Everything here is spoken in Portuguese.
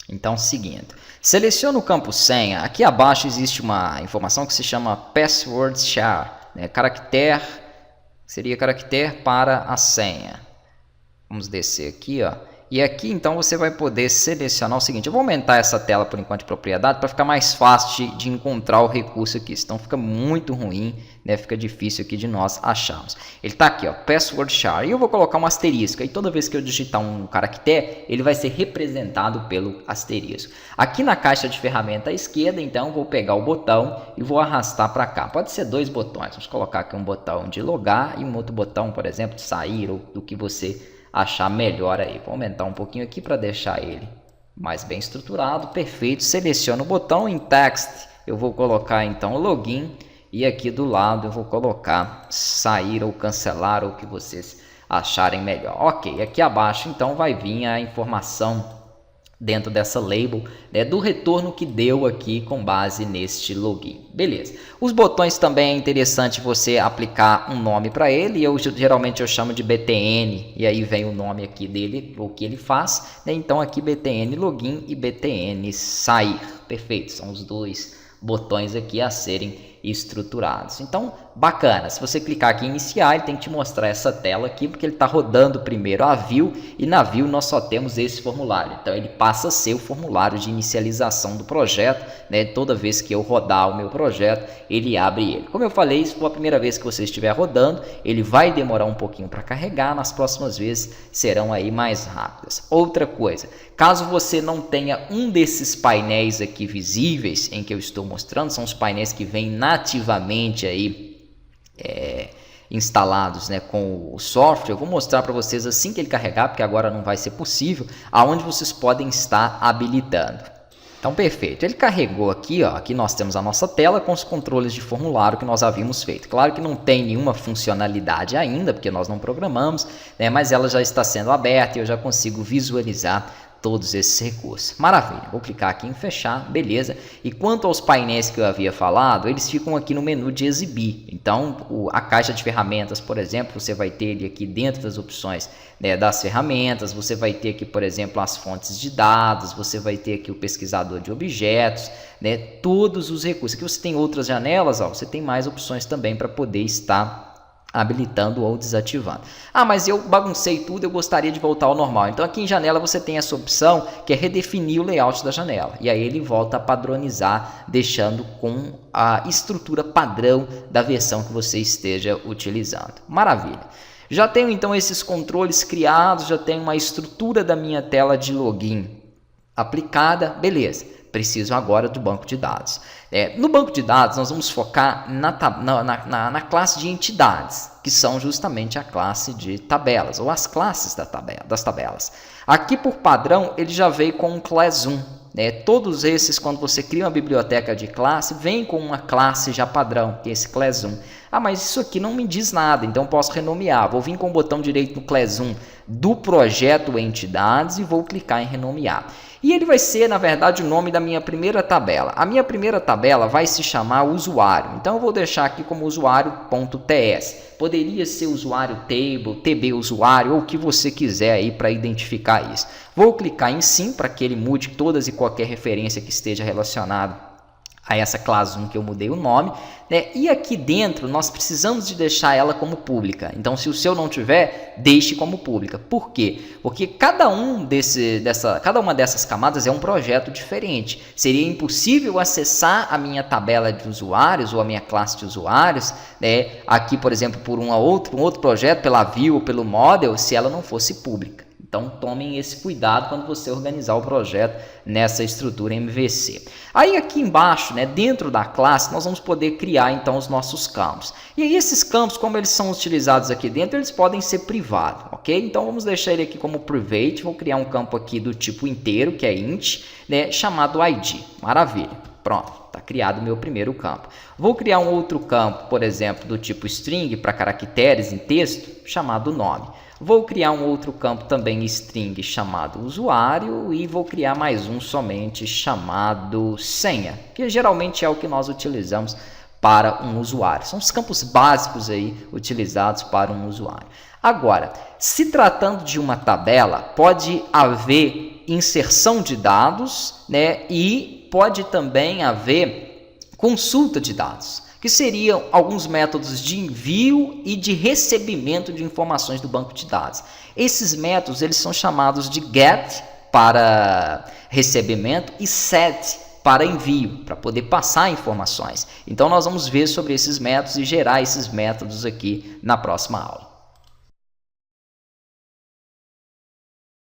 Então, seguinte, seleciona o campo senha. Aqui abaixo existe uma informação que se chama password char, né? Seria caractere para a senha. Vamos descer aqui, ó. E aqui então você vai poder selecionar o seguinte, eu vou aumentar essa tela por enquanto de propriedade para ficar mais fácil de encontrar o recurso aqui, senão fica muito ruim, né? Fica difícil aqui de nós acharmos. Ele está aqui, ó, password char, e eu vou colocar um asterisco, e toda vez que eu digitar um caractere, ele vai ser representado pelo asterisco. Aqui na caixa de ferramenta à esquerda, então, eu vou pegar o botão e vou arrastar para cá. Pode ser dois botões, vamos colocar aqui um botão de logar e um outro botão, por exemplo, de sair, ou do que você achar melhor aí. Vou aumentar um pouquinho aqui para deixar ele mais bem estruturado. Perfeito. Seleciono o botão em text. Eu vou colocar então login e aqui do lado eu vou colocar sair ou cancelar, ou o que vocês acharem melhor. Ok, aqui abaixo então vai vir a informação dentro dessa label, né, do retorno que deu aqui com base neste login. Beleza. Os botões também é interessante você aplicar um nome para ele. Geralmente eu chamo de BTN, e aí vem o nome aqui dele, o que ele faz, né? Então aqui BTN login e BTN sair. Perfeito, são os dois botões aqui a serem estruturados. Então, bacana, se você clicar aqui em iniciar, ele tem que te mostrar essa tela aqui, porque ele está rodando primeiro a view, e na view nós só temos esse formulário. Então, ele passa a ser o formulário de inicialização do projeto, né? Toda vez que eu rodar o meu projeto, ele abre ele. Como eu falei, se for a primeira vez que você estiver rodando, ele vai demorar um pouquinho para carregar, nas próximas vezes serão aí mais rápidas. Outra coisa, caso você não tenha um desses painéis aqui visíveis em que eu estou mostrando, são os painéis que vêm nativamente aí instalados, né, com o software. Eu vou mostrar para vocês assim que ele carregar, porque agora não vai ser possível, aonde vocês podem estar habilitando. Então, perfeito. Ele carregou aqui, ó. Aqui nós temos a nossa tela com os controles de formulário que nós havíamos feito. Claro que não tem nenhuma funcionalidade ainda, porque nós não programamos, né, mas ela já está sendo aberta e eu já consigo visualizar todos esses recursos. Maravilha, vou clicar aqui em fechar, beleza. E quanto aos painéis que eu havia falado, eles ficam aqui no menu de exibir. Então, a caixa de ferramentas, por exemplo, você vai ter ele aqui dentro das opções, né, das ferramentas. Você vai ter aqui, por exemplo, as fontes de dados, você vai ter aqui o pesquisador de objetos, né, todos os recursos. Aqui você tem outras janelas, ó, você tem mais opções também para poder estar habilitando ou desativando. Ah, mas eu baguncei tudo, eu gostaria de voltar ao normal. Então aqui em janela você tem essa opção que é redefinir o layout da janela. E aí ele volta a padronizar, deixando com a estrutura padrão da versão que você esteja utilizando. Maravilha. Já tenho então esses controles criados, já tenho uma estrutura da minha tela de login aplicada, beleza. Preciso agora do banco de dados. No banco de dados, nós vamos focar na classe de entidades, que são justamente a classe de tabelas, ou as classes das tabelas. Aqui, por padrão, ele já veio com um class 1. Todos esses, quando você cria uma biblioteca de classe, vem com uma classe já padrão, que é esse class 1. Ah, mas isso aqui não me diz nada, então posso renomear. Vou vir com o botão direito no class 1 do projeto entidades e vou clicar em renomear. E ele vai ser, na verdade, o nome da minha primeira tabela. A minha primeira tabela vai se chamar usuário. Então, eu vou deixar aqui como usuário.ts. Poderia ser usuário table, tb usuário, ou o que você quiser aí para identificar isso. Vou clicar em sim para que ele mude todas e qualquer referência que esteja relacionada a essa classe 1 que eu mudei o nome, né? E aqui dentro nós precisamos de deixar ela como pública. Então, se o seu não tiver, deixe como pública. Por quê? Porque cada uma dessas camadas é um projeto diferente. Seria impossível acessar a minha tabela de usuários ou a minha classe de usuários, né, aqui, por exemplo, por um outro projeto, pela view ou pelo model, se ela não fosse pública. Então, tomem esse cuidado quando você organizar o projeto nessa estrutura MVC. Aí, aqui embaixo, né, dentro da classe, nós vamos poder criar, então, os nossos campos. E aí, esses campos, como eles são utilizados aqui dentro, eles podem ser privados, ok? Então, vamos deixar ele aqui como private. Vou criar um campo aqui do tipo inteiro, que é int, né, chamado ID. Maravilha. Pronto, está criado o meu primeiro campo. Vou criar um outro campo, por exemplo, do tipo string, para caracteres em texto, chamado nome. Vou criar um outro campo também string chamado usuário e vou criar mais um somente chamado senha, que geralmente é o que nós utilizamos para um usuário. São os campos básicos aí utilizados para um usuário. Agora, se tratando de uma tabela, pode haver inserção de dados, né? E pode também haver consulta de dados, que seriam alguns métodos de envio e de recebimento de informações do banco de dados. Esses métodos eles são chamados de GET para recebimento e SET para envio, para poder passar informações. Então nós vamos ver sobre esses métodos e gerar esses métodos aqui na próxima aula.